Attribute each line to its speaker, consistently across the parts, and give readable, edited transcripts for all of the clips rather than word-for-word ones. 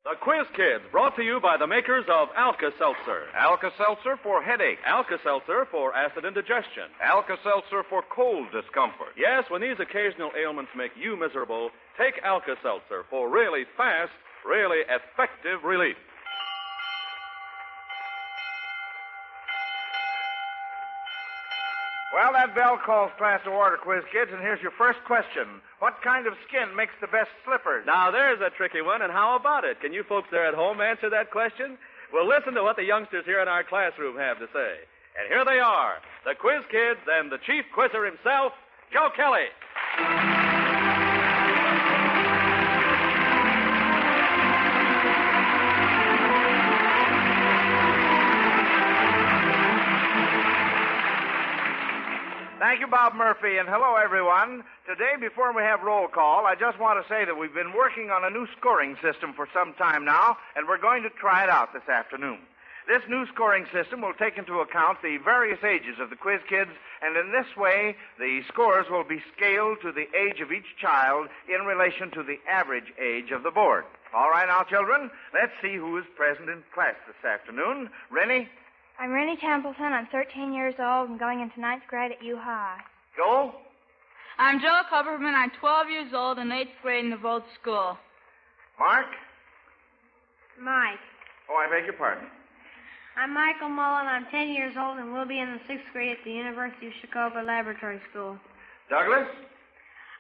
Speaker 1: The Quiz Kids, brought to you by the makers of Alka-Seltzer.
Speaker 2: Alka-Seltzer for headache.
Speaker 1: Alka-Seltzer for acid indigestion.
Speaker 2: Alka-Seltzer for cold discomfort.
Speaker 1: Yes, when these occasional ailments make you miserable, take Alka-Seltzer for really fast, really effective relief.
Speaker 3: Well, that bell calls class to order, Quiz Kids, and here's your first question. What kind of skin makes the best slippers?
Speaker 1: Now, there's a tricky one, and how about it? Can you folks there at home answer that question? Well, listen to what the youngsters here in our classroom have to say. And here they are, the Quiz Kids and the chief quizzer himself, Joe Kelly.
Speaker 3: Thank you, Bob Murphy, and hello, everyone. Today, before we have roll call, I just want to say that we've been working on a new scoring system for some time now, and we're going to try it out this afternoon. This new scoring system will take into account the various ages of the Quiz Kids, and in this way, the scores will be scaled to the age of each child in relation to the average age of the board. All right, now, children, let's see who is present in class this afternoon. Rennie?
Speaker 4: I'm Rennie Templeton. I'm 13 years old and going into 9th grade at U High.
Speaker 3: Joel?
Speaker 5: I'm Joe Kupperman. I'm 12 years old and 8th grade in the Vote School.
Speaker 3: Mark?
Speaker 6: Mike.
Speaker 3: Oh, I beg your pardon.
Speaker 6: I'm Michael Mullen. I'm 10 years old and will be in the 6th grade at the University of Chicago Laboratory School.
Speaker 3: Douglas?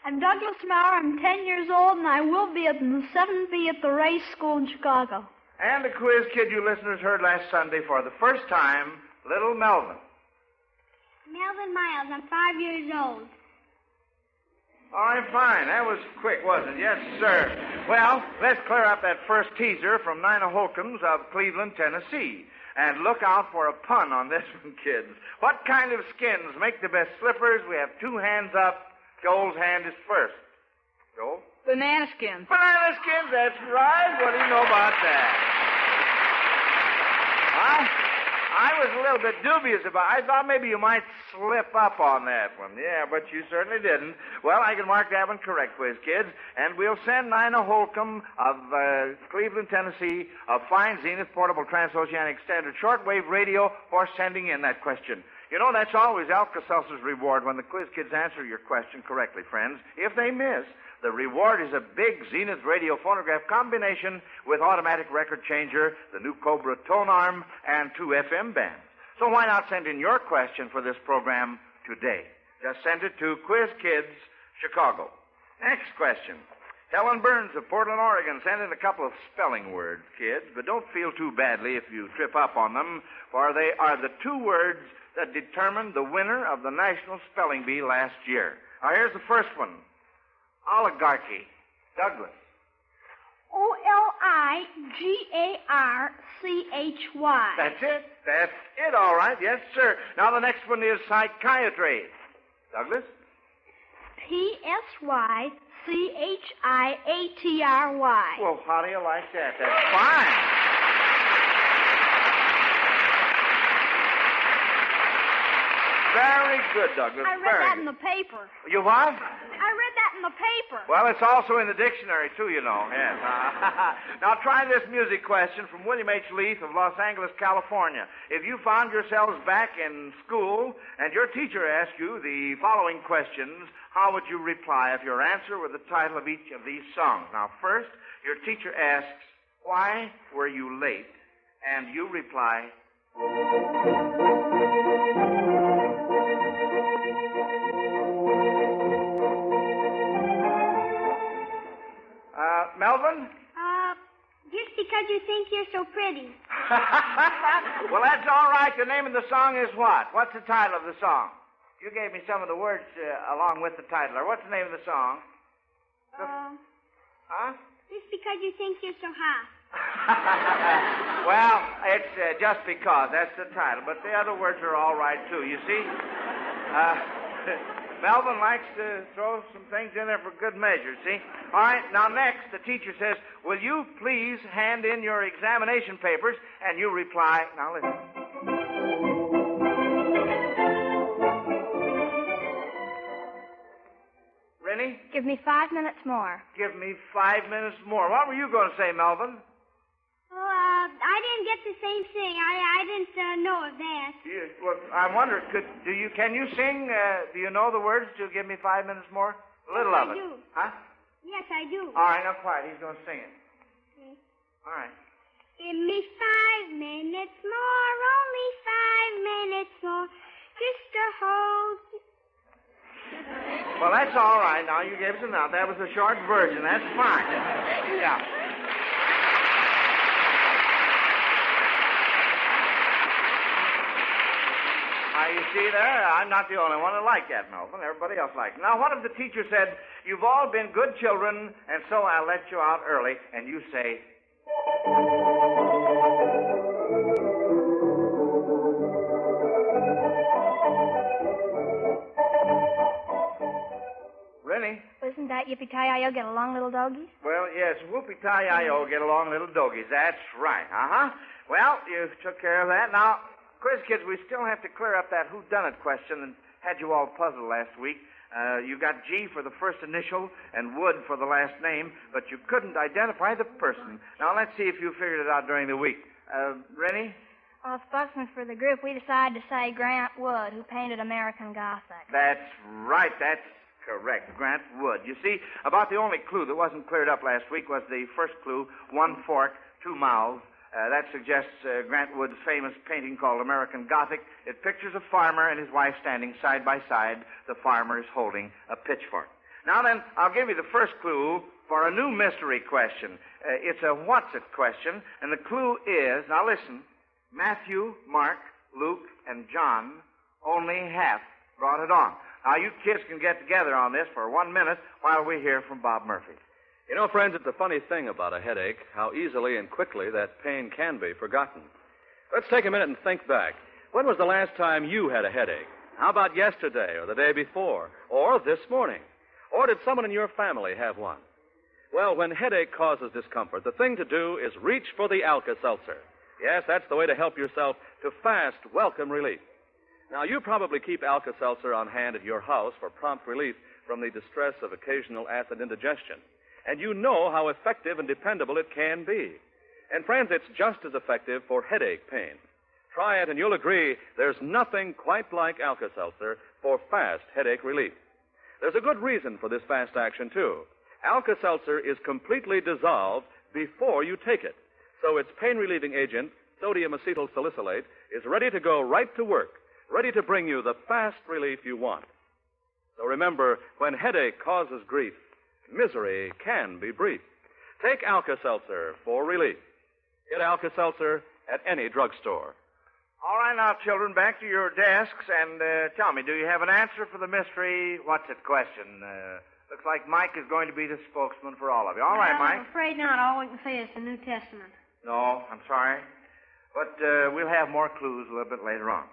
Speaker 7: I'm Douglas Maurer. I'm 10 years old and I will be in the 7th B at the Race School in Chicago.
Speaker 3: And the Quiz Kid you listeners heard last Sunday for the first time, little Melvin.
Speaker 7: Melvin Miles. I'm 5 years old.
Speaker 3: All right, fine. That was quick, wasn't it? Yes, sir. Well, let's clear up that first teaser from Nina Holcombs of Cleveland, Tennessee. And look out for a pun on this one, kids. What kind of skins make the best slippers? We have two hands up. Joel's hand is first. Joel?
Speaker 5: Banana skins.
Speaker 3: Banana skins, that's right. What do you know about that? I was a little bit dubious about it. I thought maybe you might slip up on that one. Yeah, but you certainly didn't. Well, I can mark that one correct, Quiz Kids. And we'll send Nina Holcomb of Cleveland, Tennessee, a fine Zenith Portable Transoceanic Standard Shortwave Radio for sending in that question. You know, that's always Alka-Seltzer's reward when the Quiz Kids answer your question correctly, friends. If they miss, the reward is a big Zenith radio phonograph combination with automatic record changer, the new Cobra tone arm, and 2 FM bands. So why not send in your question for this program today? Just send it to Quiz Kids, Chicago. Next question. Helen Burns of Portland, Oregon sent in a couple of spelling words, kids, but don't feel too badly if you trip up on them, for they are the two words that determined the winner of the National Spelling Bee last year. Now, here's the first one. Oligarchy. Douglas.
Speaker 7: Oligarchy.
Speaker 3: That's it. That's it, all right. Yes, sir. Now, the next one is psychiatry. Douglas.
Speaker 7: Psychiatry.
Speaker 3: Well, how do you like that? That's fine. Very good, Douglas.
Speaker 7: I read that in the paper.
Speaker 3: You what?
Speaker 7: I read that in the paper.
Speaker 3: Well, it's also in the dictionary, too, you know. Yes. Now, try this music question from William H. Leith of Los Angeles, California. If you found yourselves back in school and your teacher asked you the following questions, how would you reply if your answer were the title of each of these songs? Now, first, your teacher asks, why were you late? And you reply, Melvin?
Speaker 7: Just because you think you're so pretty.
Speaker 3: Well, that's all right. The name of the song is what? What's the title of the song? You gave me some of the words along with the title. Or what's the name of the song? Huh?
Speaker 7: Just because you think you're so hot.
Speaker 3: Well, it's just because. That's the title. But the other words are all right, too. You see? Melvin likes to throw some things in there for good measure, see? All right, now next, the teacher says, will you please hand in your examination papers? And you reply, now listen. Rennie?
Speaker 4: Give me 5 minutes more.
Speaker 3: Give me 5 minutes more. What were you going to say, Melvin?
Speaker 6: I didn't get the same thing. I didn't know of that.
Speaker 3: Well, I wonder, can you sing? Do you know the words to Give Me 5 Minutes More? A little of it.
Speaker 6: I do.
Speaker 3: Huh?
Speaker 6: Yes, I do.
Speaker 3: All right, now quiet. He's going to sing it.
Speaker 6: Okay.
Speaker 3: All right.
Speaker 6: Give me 5 minutes more, only 5 minutes more, just to hold you.
Speaker 3: Well, that's all right. Now, you gave us enough. That was a short version. That's fine. Yeah. Now, you see there, I'm not the only one that liked that, Melvin. Everybody else liked it. Now, what if the teacher said, you've all been good children, and so I'll let you out early, and you say... Rennie?
Speaker 4: Isn't that yippee-ki-yi-yo, get along, little doggies?
Speaker 3: Well, yes, whoopee-tie-yi-yo, get along, little doggies. That's right. Uh-huh. Well, you took care of that. Now, Quiz Kids, we still have to clear up that whodunit question that had you all puzzled last week. You got G for the first initial and Wood for the last name, but you couldn't identify the person. Now, let's see if you figured it out during the week. Rennie?
Speaker 4: Well, spokesman for the group, we decided to say Grant Wood, who painted American Gothic.
Speaker 3: That's right. That's correct. Grant Wood. You see, about the only clue that wasn't cleared up last week was the first clue, 1 fork, 2 mouths. That suggests Grant Wood's famous painting called American Gothic. It pictures a farmer and his wife standing side by side. The farmer is holding a pitchfork. Now then, I'll give you the first clue for a new mystery question. It's a what's it question, and the clue is, now listen, Matthew, Mark, Luke, and John only half brought it on. Now, you kids can get together on this for 1 minute while we hear from Bob Murphy.
Speaker 1: You know, friends, it's a funny thing about a headache, how easily and quickly that pain can be forgotten. Let's take a minute and think back. When was the last time you had a headache? How about yesterday or the day before? Or this morning? Or did someone in your family have one? Well, when headache causes discomfort, the thing to do is reach for the Alka-Seltzer. Yes, that's the way to help yourself to fast, welcome relief. Now, you probably keep Alka-Seltzer on hand at your house for prompt relief from the distress of occasional acid indigestion. And you know how effective and dependable it can be. And, friends, it's just as effective for headache pain. Try it and you'll agree there's nothing quite like Alka-Seltzer for fast headache relief. There's a good reason for this fast action, too. Alka-Seltzer is completely dissolved before you take it. So its pain-relieving agent, sodium acetyl salicylate, is ready to go right to work, ready to bring you the fast relief you want. So remember, when headache causes grief, misery can be brief. Take Alka-Seltzer for relief. Get Alka-Seltzer at any drugstore.
Speaker 3: All right, now, children, back to your desks, and tell me, do you have an answer for the mystery what's-it question? Looks like Mike is going to be the spokesman for all of you. All right, Mike.
Speaker 6: I'm afraid not. All we can say is the New Testament.
Speaker 3: No, I'm sorry. But we'll have more clues a little bit later on.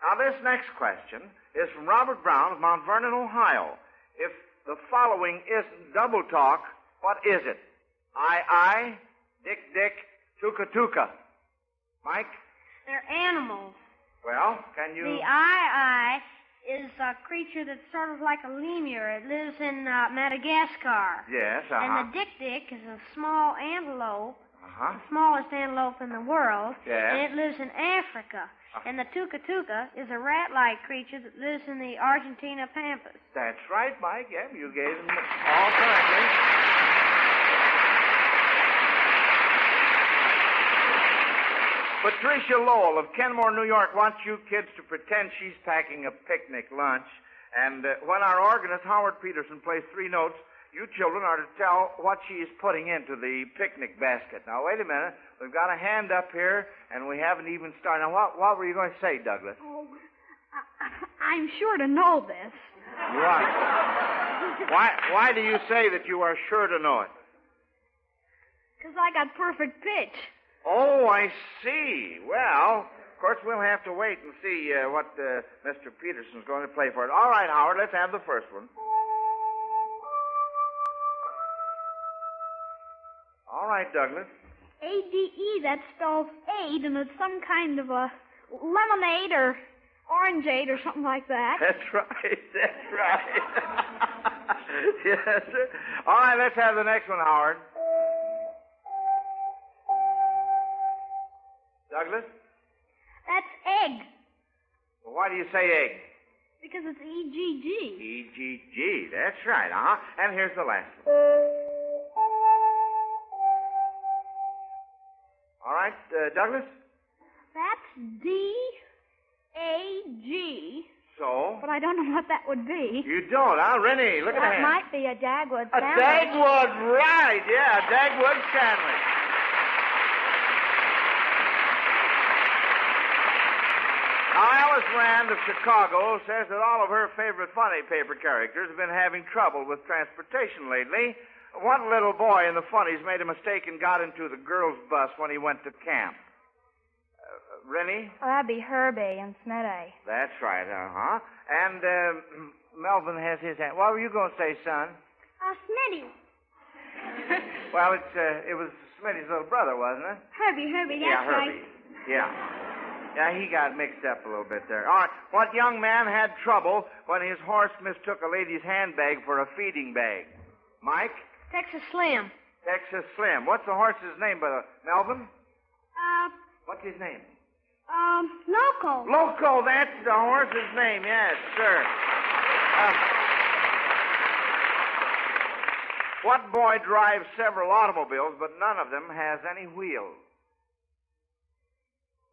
Speaker 3: Now, this next question is from Robert Brown of Mount Vernon, Ohio. If the following isn't double talk, what is it? I, Dick, Dick, Tuka, Tuka. Mike?
Speaker 6: They're animals.
Speaker 3: Well, can you...
Speaker 6: The I is a creature that's sort of like a lemur. It lives in Madagascar.
Speaker 3: Yes,
Speaker 6: And the Dick Dick is a small antelope,
Speaker 3: the
Speaker 6: smallest antelope in the world.
Speaker 3: Yes.
Speaker 6: And it lives in Africa. And the Tuka Tuka is a rat-like creature that lives in the Argentina pampas.
Speaker 3: That's right, Mike. Yeah, you gave them all correctly. Patricia Lowell of Kenmore, New York, wants you kids to pretend she's packing a picnic lunch. And when our organist, Howard Peterson, plays 3 notes, you children are to tell what she is putting into the picnic basket. Now, wait a minute. We've got a hand up here, and we haven't even started. Now, what were you going to say, Douglas?
Speaker 7: Oh, I'm sure to know this.
Speaker 3: Right. Why do you say that you are sure to know it?
Speaker 7: Because I got perfect pitch.
Speaker 3: Oh, I see. Well, of course, we'll have to wait and see what Mr. Peterson's going to play for it. All right, Howard, let's have the first one. All right, Douglas.
Speaker 7: ADE, that spells aid, and it's some kind of a lemonade or orangeade or something like that.
Speaker 3: That's right. Yes, sir. All right, let's have the next one, Howard. Douglas?
Speaker 7: That's egg.
Speaker 3: Well, why do you say egg?
Speaker 7: Because it's E-G-G.
Speaker 3: E-G-G. That's right, uh-huh. And here's the last one. All right, Douglas?
Speaker 7: That's D-A-G.
Speaker 3: So?
Speaker 7: But I don't know what that would be.
Speaker 3: You don't, huh? Rennie, look at that.
Speaker 4: That might be a Dagwood
Speaker 3: A
Speaker 4: sandwich.
Speaker 3: Dagwood, right. Yeah, a Dagwood sandwich. Now, Alice Rand of Chicago says that all of her favorite funny paper characters have been having trouble with transportation lately. One little boy in the funnies made a mistake and got into the girls' bus when he went to camp. Rennie?
Speaker 4: Oh, that'd be Herbie and Smitty.
Speaker 3: That's right, uh-huh. And Melvin has his hand. What were you going to say, son?
Speaker 6: Smitty.
Speaker 3: Well, it was Smitty's little brother, wasn't it?
Speaker 6: Herbie, that's
Speaker 3: Herbie.
Speaker 6: right.
Speaker 3: Yeah. Yeah, he got mixed up a little bit there. All right. What young man had trouble when his horse mistook a lady's handbag for a feeding bag? Mike?
Speaker 6: Texas Slim.
Speaker 3: Texas Slim. What's the horse's name, Melvin? What's his name?
Speaker 6: Loco.
Speaker 3: Loco, that's the horse's name, yes, sir. What boy drives several automobiles, but none of them has any wheels?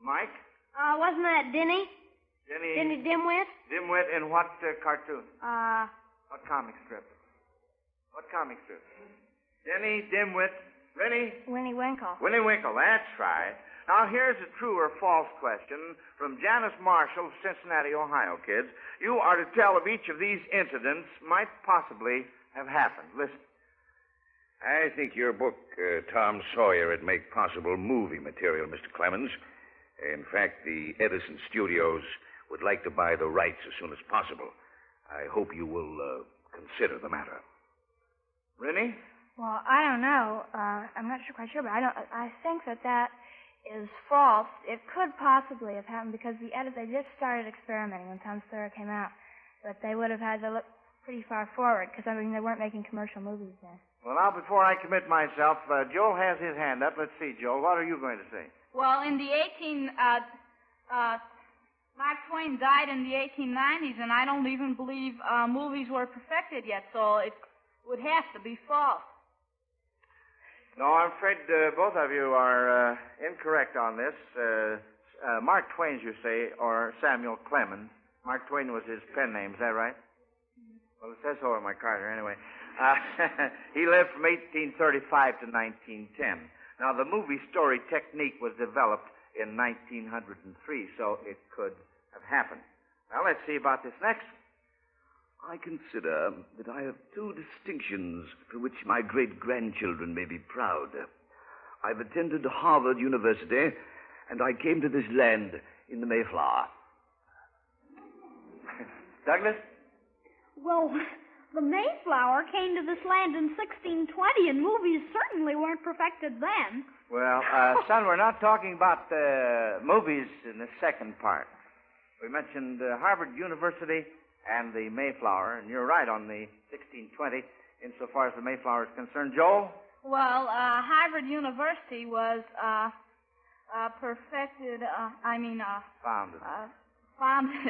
Speaker 3: Mike?
Speaker 6: Wasn't that Denny?
Speaker 3: Denny
Speaker 6: Dimwit?
Speaker 3: Dimwit in what cartoon? What comic strip? What comic strip? Denny Dimwit. Rennie?
Speaker 4: Winnie Winkle.
Speaker 3: Winnie Winkle, that's right. Now, here's a true or false question from Janice Marshall of Cincinnati, Ohio, kids. You are to tell if each of these incidents might possibly have happened. Listen.
Speaker 2: I think your book, Tom Sawyer, would make possible movie material, Mr. Clemens. In fact, the Edison Studios would like to buy the rights as soon as possible. I hope you will consider the matter.
Speaker 3: Rennie?
Speaker 4: Well, I don't know. I'm not quite sure, but I think that is false. It could possibly have happened because they just started experimenting when Tom Sawyer came out. But they would have had to look pretty far forward because, they weren't making commercial movies then.
Speaker 3: Well, now, before I commit myself, Joel has his hand up. Let's see, Joel. What are you going to say?
Speaker 5: Well, in the Mark Twain died in the 1890s, and I don't even believe movies were perfected yet, so it would have to be false.
Speaker 3: No, I'm afraid both of you are incorrect on this. Mark Twain, you say, or Samuel Clemens. Mark Twain was his pen name, is that right? Well, it says so in my card here anyway. He lived from 1835 to 1910. Now, the movie story technique was developed in 1903, so it could have happened. Now, let's see about this next one.
Speaker 8: I consider that I have two distinctions for which my great-grandchildren may be proud. I've attended Harvard University, and I came to this land in the Mayflower.
Speaker 3: Douglas?
Speaker 7: Well, the Mayflower came to this land in 1620, and movies certainly weren't perfected then.
Speaker 3: Well, son, we're not talking about movies in the second part. We mentioned Harvard University and the Mayflower, and you're right on the 1620 insofar as the Mayflower is concerned. Joel?
Speaker 5: Well, Harvard University was founded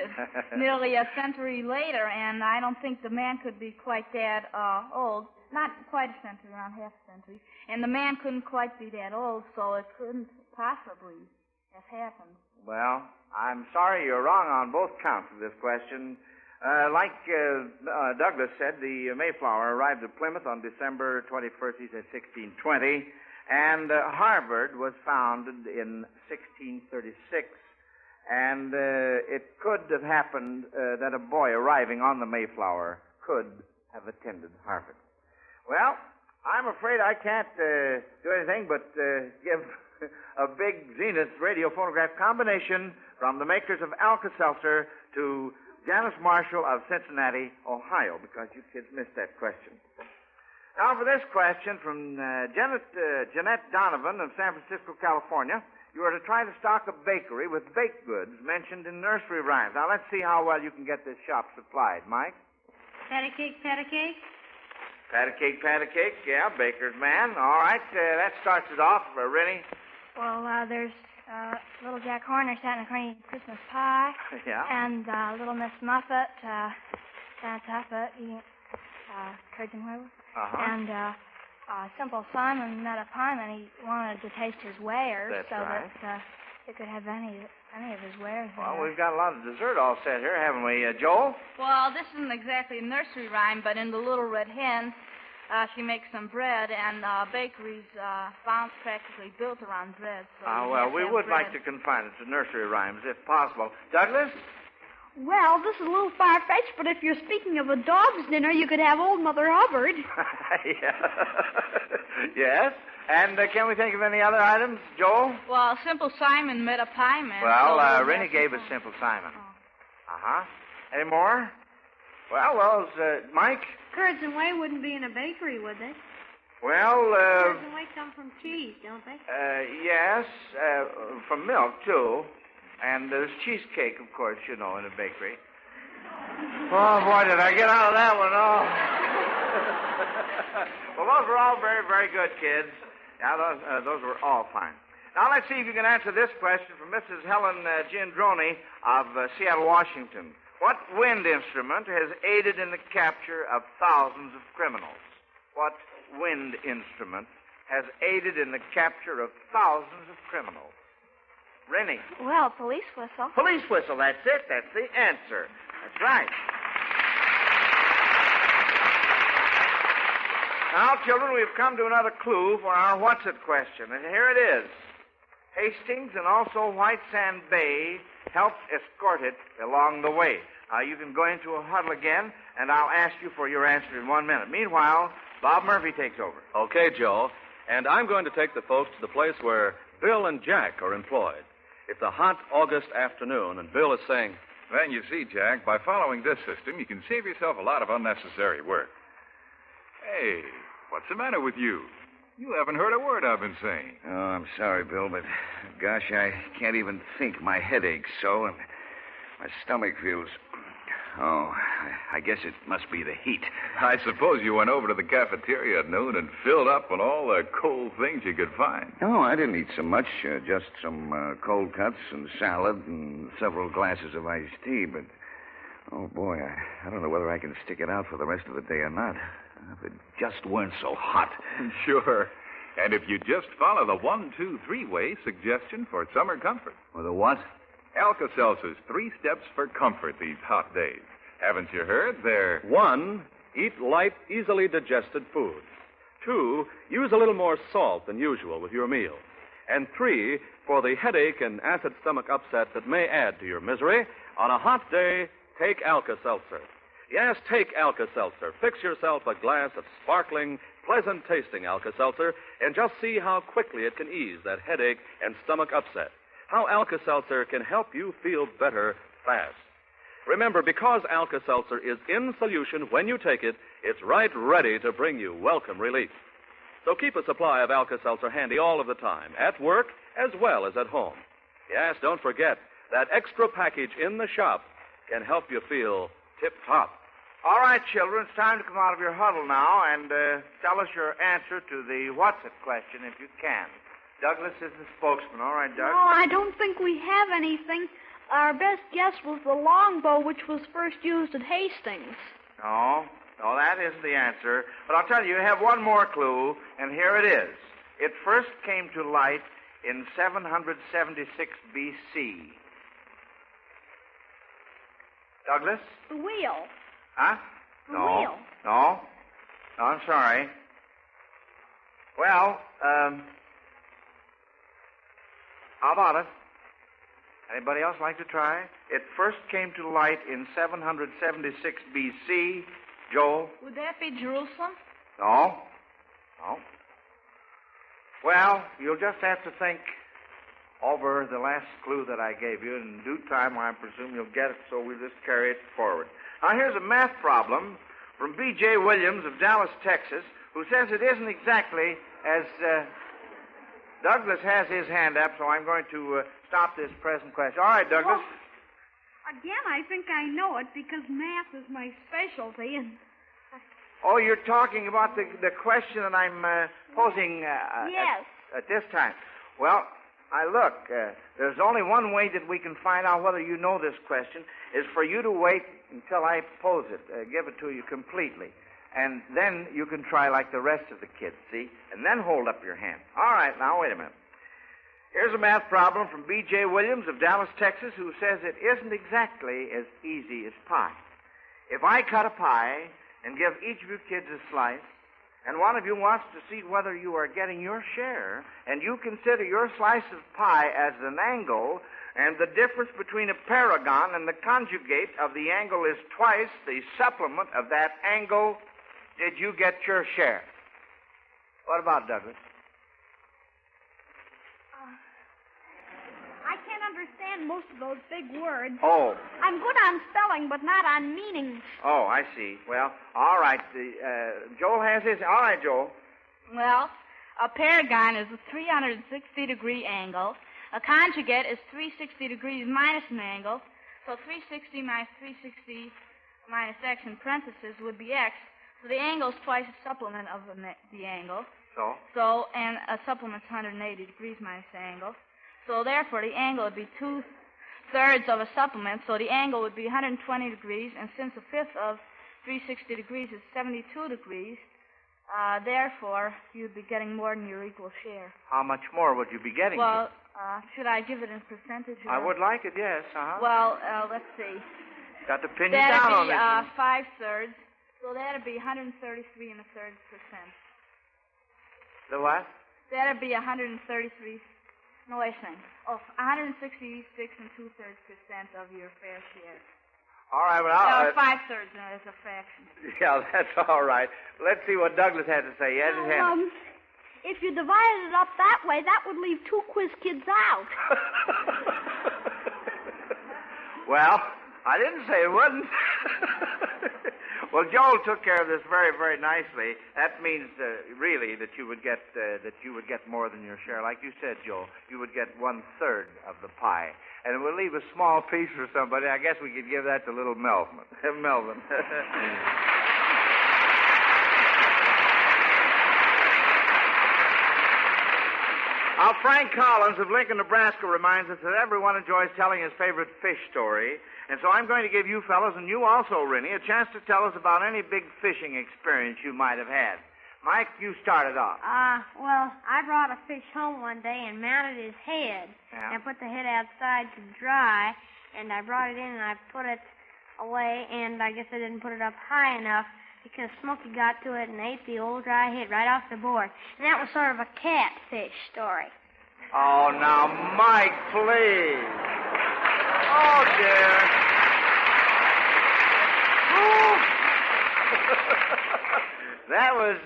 Speaker 5: nearly a century later, and I don't think the man could be quite that old. Not quite a century, around half a century. And the man couldn't quite be that old, so it couldn't possibly have happened.
Speaker 3: Well, I'm sorry you're wrong on both counts of this question. Like Douglas said, the Mayflower arrived at Plymouth on December 21st, he said 1620, and Harvard was founded in 1636. And it could have happened that a boy arriving on the Mayflower could have attended Harvard. Well, I'm afraid I can't do anything but give a big Zenith radio phonograph combination from the makers of Alka-Seltzer to Janice Marshall of Cincinnati, Ohio, because you kids missed that question. Now for this question from Jeanette Donovan of San Francisco, California. You are to try to stock a bakery with baked goods mentioned in nursery rhymes. Now, let's see how well you can get this shop supplied. Mike?
Speaker 6: Pat a cake, pat a cake.
Speaker 3: Pat a cake, pat a cake. Yeah, baker's man. All right, that starts it off. Rennie?
Speaker 4: Well, there's Little Jack Horner sat in a corner eating Christmas pie.
Speaker 3: Yeah?
Speaker 4: And Little Miss Muffet sat up eating curds and huevos.
Speaker 3: Uh-huh.
Speaker 4: And Simple Simon met a pieman. He wanted to taste his wares.
Speaker 3: That's
Speaker 4: so
Speaker 3: right.
Speaker 4: that he could have any of his wares.
Speaker 3: Well, we've got a lot of dessert all set here, haven't we, Joel?
Speaker 5: Well, this isn't exactly a nursery rhyme, but in the Little Red Hen, she makes some bread, and bakeries practically built around bread. So
Speaker 3: Well, we would like to confine it to nursery rhymes, if possible. Douglas?
Speaker 7: Well, this is a little far-fetched, but if you're speaking of a dog's dinner, you could have Old Mother Hubbard.
Speaker 3: Yes? And can we think of any other items, Joel?
Speaker 5: Well, Simple Simon met a pieman.
Speaker 3: Well,
Speaker 5: so
Speaker 3: Rennie gave us Simple Simon. Uh-huh. Any more? Well, Mike?
Speaker 9: Curds and whey wouldn't be in a bakery, would they?
Speaker 3: Well,
Speaker 9: Curds and whey come from cheese, don't they?
Speaker 3: yes, from milk, too. And there's cheesecake, of course, in a bakery. Oh, boy, did I get out of that one. Oh. Well, those were all very, very good, kids. Yeah, those were all fine. Now, let's see if you can answer this question from Mrs. Helen Giandroni of Seattle, Washington. What wind instrument has aided in the capture of thousands of criminals? What wind instrument has aided in the capture of thousands of criminals? Rennie.
Speaker 4: Well, police whistle.
Speaker 3: Police whistle, that's it. That's the answer. That's right. Now, children, we've come to another clue for our What's It question. And here it is. Hastings and also White Sand Bay helped escort it along the way. You can go into a huddle again, and I'll ask you for your answer in 1 minute. Meanwhile, Bob Murphy takes over.
Speaker 1: Okay, Joe. And I'm going to take the folks to the place where Bill and Jack are employed. It's a hot August afternoon, and Bill is saying,
Speaker 10: Then you see, Jack, by following this system, you can save yourself a lot of unnecessary work. Hey, what's the matter with you? You haven't heard a word I've been saying.
Speaker 2: Oh, I'm sorry, Bill, but gosh, I can't even think. My head aches so, and my stomach feels... Oh, I guess it must be the heat.
Speaker 10: I suppose you went over to the cafeteria at noon and filled up on all the cold things you could find.
Speaker 2: No, I didn't eat so much. Just some cold cuts and salad and several glasses of iced tea. But, oh, boy, I don't know whether I can stick it out for the rest of the day or not. If it just weren't so hot.
Speaker 10: Sure. And if you just follow the 1-2-3 way suggestion for summer comfort.
Speaker 2: Well, the what?
Speaker 10: Alka-Seltzer's 3 steps for comfort these hot days. Haven't you heard? They're...
Speaker 1: 1, eat light, easily digested foods. 2, use a little more salt than usual with your meal. And 3, for the headache and acid stomach upset that may add to your misery, on a hot day, take Alka-Seltzer. Yes, take Alka-Seltzer. Fix yourself a glass of sparkling, pleasant-tasting Alka-Seltzer and just see how quickly it can ease that headache and stomach upset. How Alka-Seltzer can help you feel better fast. Remember, because Alka-Seltzer is in solution when you take it, it's right ready to bring you welcome relief. So keep a supply of Alka-Seltzer handy all of the time, at work as well as at home. Yes, don't forget, that extra package in the shop can help you feel tip-top.
Speaker 3: All right, children, it's time to come out of your huddle now and tell us your answer to the What's It question, if you can. Douglas is the spokesman. All right, Doug?
Speaker 7: No, I don't think we have anything. Our best guess was the longbow, which was first used at Hastings.
Speaker 3: No, that isn't the answer. But I'll tell you, you have one more clue, and here it is. It first came to light in 776 B.C. Douglas?
Speaker 7: The wheel.
Speaker 3: Huh?
Speaker 7: The wheel.
Speaker 3: No, I'm sorry. Well, how about it? Anybody else like to try? It first came to light in 776 B.C. Joel?
Speaker 5: Would that be Jerusalem?
Speaker 3: No. Well, you'll just have to think over the last clue that I gave you. In due time, I presume you'll get it, so we'll just carry it forward. Now, here's a math problem from B.J. Williams of Dallas, Texas, who says it isn't exactly as... Douglas has his hand up, so I'm going to stop this present question. All right, Douglas.
Speaker 7: Well, again, I think I know it because math is my specialty. And
Speaker 3: Oh, you're talking about the question that I'm posing
Speaker 7: yes.
Speaker 3: at this time. Well, Look, there's only one way that we can find out whether you know this question, is for you to wait until I pose it, give it to you completely. And then you can try like the rest of the kids, see? And then hold up your hand. All right, now, wait a minute. Here's a math problem from B.J. Williams of Dallas, Texas, who says it isn't exactly as easy as pie. If I cut a pie and give each of you kids a slice, and one of you wants to see whether you are getting your share, and you consider your slice of pie as an angle, and the difference between a paragon and the conjugate of the angle is twice the supplement of that angle, did you get your share? What about Douglas?
Speaker 7: I can't understand most of those big words.
Speaker 3: Oh.
Speaker 7: I'm good on spelling, but not on meanings.
Speaker 3: Oh, I see. Well, all right. Joel has his. All right, Joel.
Speaker 5: Well, a paragon is a 360-degree angle. A conjugate is 360 degrees minus an angle. So 360 minus 360 minus x in parentheses would be x. So the angle is twice the supplement of the angle.
Speaker 3: So,
Speaker 5: and a supplement's 180 degrees minus the angle. So, therefore, the angle would be 2/3 of a supplement, so the angle would be 120 degrees, and since a fifth of 360 degrees is 72 degrees, therefore, you'd be getting more than your equal share.
Speaker 3: How much more would you be getting?
Speaker 5: Well, should I give it in percentage?
Speaker 3: I would like it, yes. Uh-huh.
Speaker 5: Well, let's see.
Speaker 3: Got to pin you down on this.
Speaker 5: That'd be 5/3, so that'd be 133 1/3%.
Speaker 3: The what?
Speaker 5: That'd be 133... No, wait a second. 166 2/3% of your fair share.
Speaker 3: All right, well,
Speaker 5: 5/3 as a fraction.
Speaker 3: Yeah, that's all right. Let's see what Douglas had to say. Yes, his hand.
Speaker 7: If you divided it up that way, that would leave 2 quiz kids out.
Speaker 3: Well, I didn't say it wouldn't. Well, Joel took care of this very, very nicely. That means, really, that you would get more than your share. Like you said, Joel, you would get 1/3 of the pie, and it would leave a small piece for somebody. I guess we could give that to little Melvin. Melvin. Now, Frank Collins of Lincoln, Nebraska, reminds us that everyone enjoys telling his favorite fish story. And so I'm going to give you fellows, and you also, Rennie, a chance to tell us about any big fishing experience you might have had. Mike, you started off.
Speaker 9: Well, I brought a fish home one day and mounted his head.
Speaker 3: Yeah.
Speaker 9: And put the head outside to dry. And I brought it in and I put it away. And I guess I didn't put it up high enough because Smokey got to it and ate the old dry head right off the board. And that was sort of a catfish story.
Speaker 3: Oh, now, Mike, please. Oh, dear. Oh. That was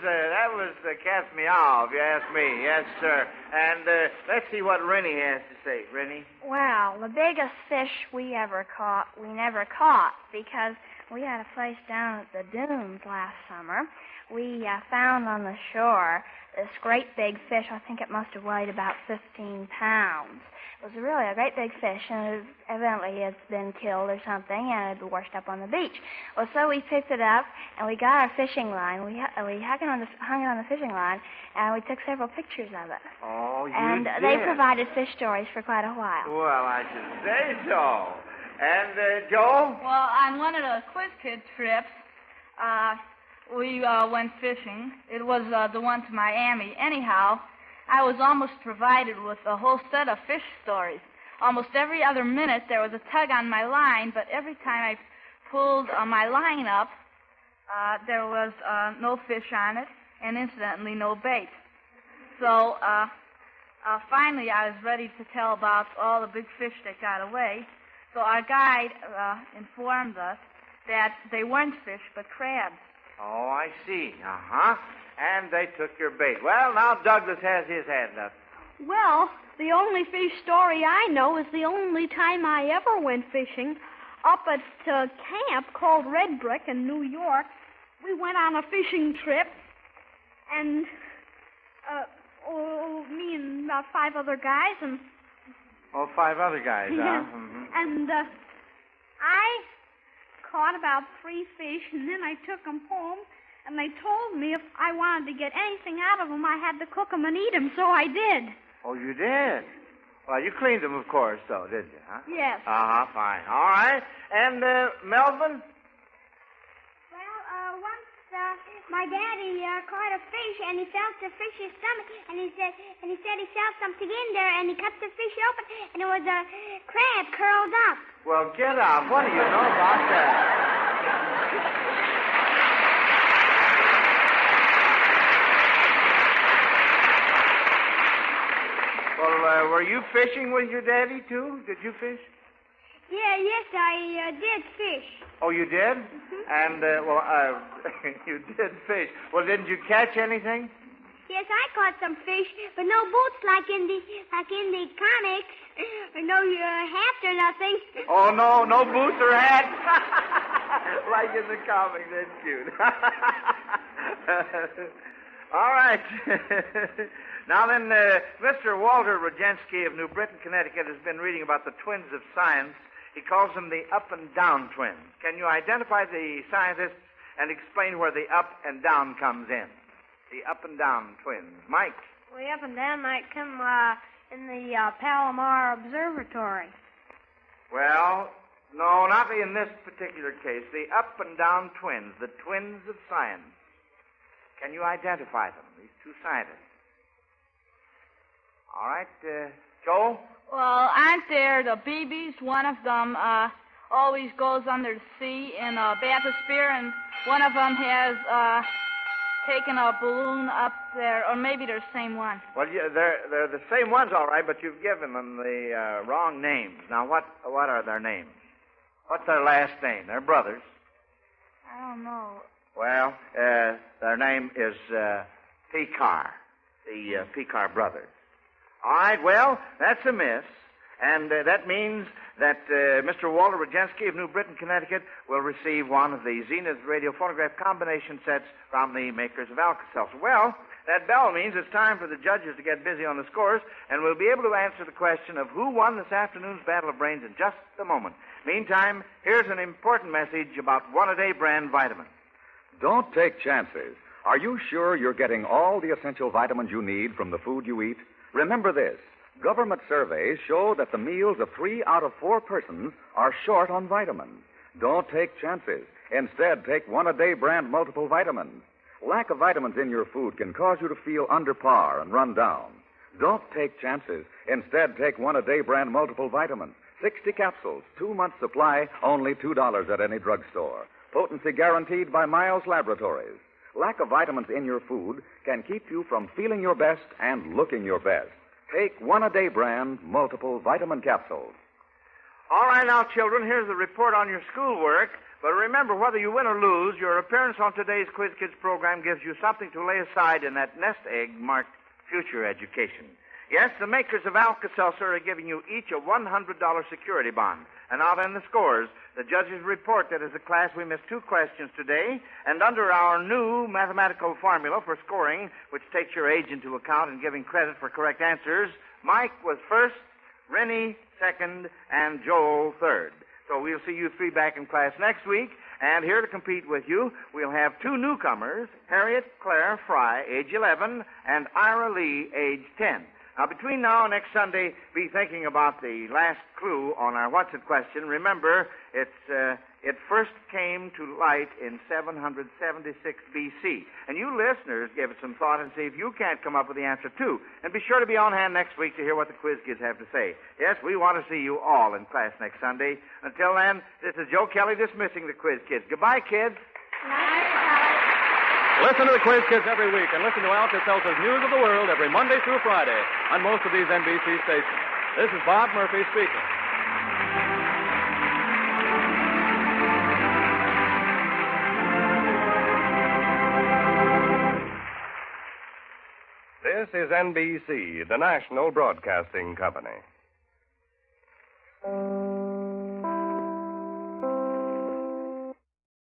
Speaker 3: cast me off, you ask me. Yes, sir. And let's see what Rennie has to say. Rennie?
Speaker 4: Well, the biggest fish we never caught because we had a place down at the dunes last summer. We found on the shore this great big fish. I think it must have weighed about 15 pounds. It was really a great big fish, and evidently it's been killed or something, and it had washed up on the beach. Well, so we picked it up, and we got our fishing line. We hung it on the fishing line, and we took several pictures of it.
Speaker 3: Oh, you
Speaker 4: and
Speaker 3: did?
Speaker 4: they provided fish stories for quite a while.
Speaker 3: Well, I should say so. And, Joe?
Speaker 5: Well, on one of the Quiz Kids trips, we went fishing. It was the one to Miami. Anyhow, I was almost provided with a whole set of fish stories. Almost every other minute there was a tug on my line, but every time I pulled my line up, there was no fish on it, and incidentally, no bait. So finally I was ready to tell about all the big fish that got away. So our guide informed us that they weren't fish, but crabs.
Speaker 3: Oh, I see. Uh-huh. And they took your bait. Well, now Douglas has his hand up.
Speaker 7: Well, the only fish story I know is the only time I ever went fishing up at a camp called Red Brick in New York. We went on a fishing trip, and me and about 5 other guys, and...
Speaker 3: Oh, 5 other guys, huh?
Speaker 7: Mm-hmm. And I caught about 3 fish, and then I took them home, and they told me if I wanted to get anything out of them, I had to cook them and eat them, so I did.
Speaker 3: Oh, you did? Well, you cleaned them, of course, though, didn't you, huh?
Speaker 7: Yes.
Speaker 3: Fine. All right. And, Melvin?
Speaker 6: Well, once my daddy caught a fish, and he felt the fish's stomach, and he said he felt something in there, and he cut the fish open, and it was a crab curled up.
Speaker 3: Well, get out. What do you know about that? Well, were you fishing with your daddy, too? Did you fish?
Speaker 6: Yes, I did fish.
Speaker 3: Oh, you did? Mm-hmm. And, you did fish. Well, didn't you catch anything?
Speaker 6: Yes, I caught some fish, but no boots like in the comics. Or no hats or nothing.
Speaker 3: Oh, no boots or hats? Like in the comics. That's cute. All right. Now then, Mr. Walter Rogensky of New Britain, Connecticut, has been reading about the twins of science. He calls them the up and down twins. Can you identify the scientists and explain where the up and down comes in? The up and down twins. Mike?
Speaker 9: Well, the up and down might come in the Palomar Observatory.
Speaker 3: Well, no, not in this particular case. The up and down twins, the twins of science. Can you identify them, these two scientists? All right, Joe?
Speaker 5: Well, aren't there the BBs? One of them always goes under the sea in a bathysphere, and one of them has taken a balloon up there, or maybe they're the same one.
Speaker 3: Well, yeah, they're the same ones, all right, but you've given them the wrong names. Now, what are their names? What's their last name? They're brothers.
Speaker 5: I don't know.
Speaker 3: Well, their name is Picard, the Picard brothers. All right, well, that's a miss. And that means that Mr. Walter Rogensky of New Britain, Connecticut, will receive one of the Zenith radio phonograph combination sets from the makers of Alka-Seltzer. Well, that bell means it's time for the judges to get busy on the scores, and we'll be able to answer the question of who won this afternoon's Battle of Brains in just a moment. Meantime, here's an important message about one-a-day brand vitamins.
Speaker 11: Don't take chances. Are you sure you're getting all the essential vitamins you need from the food you eat? Remember this. Government surveys show that the meals of 3 out of 4 persons are short on vitamins. Don't take chances. Instead, take one-a-day brand multiple vitamins. Lack of vitamins in your food can cause you to feel under par and run down. Don't take chances. Instead, take one-a-day brand multiple vitamins. 60 capsules, 2 months supply, only $2 at any drugstore. Potency guaranteed by Miles Laboratories. Lack of vitamins in your food can keep you from feeling your best and looking your best. Take one-a-day brand multiple vitamin capsules.
Speaker 3: All right, now, children, here's the report on your schoolwork. But remember, whether you win or lose, your appearance on today's Quiz Kids program gives you something to lay aside in that nest egg marked future education. Yes, the makers of Alka-Seltzer are giving you each a $100 security bond. And now then the scores. The judges report that as a class we missed 2 questions today, and under our new mathematical formula for scoring, which takes your age into account and giving credit for correct answers, Mike was first, Rennie second, and Joel third. So we'll see you 3 back in class next week, and here to compete with you, we'll have 2 newcomers, Harriet Claire Fry, age 11, and Ira Lee, age 10. Now, between now and next Sunday, be thinking about the last clue on our What's It question. Remember, it first came to light in 776 B.C. And you listeners give it some thought and see if you can't come up with the answer, too. And be sure to be on hand next week to hear what the Quiz Kids have to say. Yes, we want to see you all in class next Sunday. Until then, this is Joe Kelly dismissing the Quiz Kids. Goodbye, kids.
Speaker 1: Listen to the Quiz Kids every week and listen to Alka-Seltzer's News of the World every Monday through Friday on most of these NBC stations. This is Bob Murphy speaking.
Speaker 12: This is NBC, the national broadcasting company.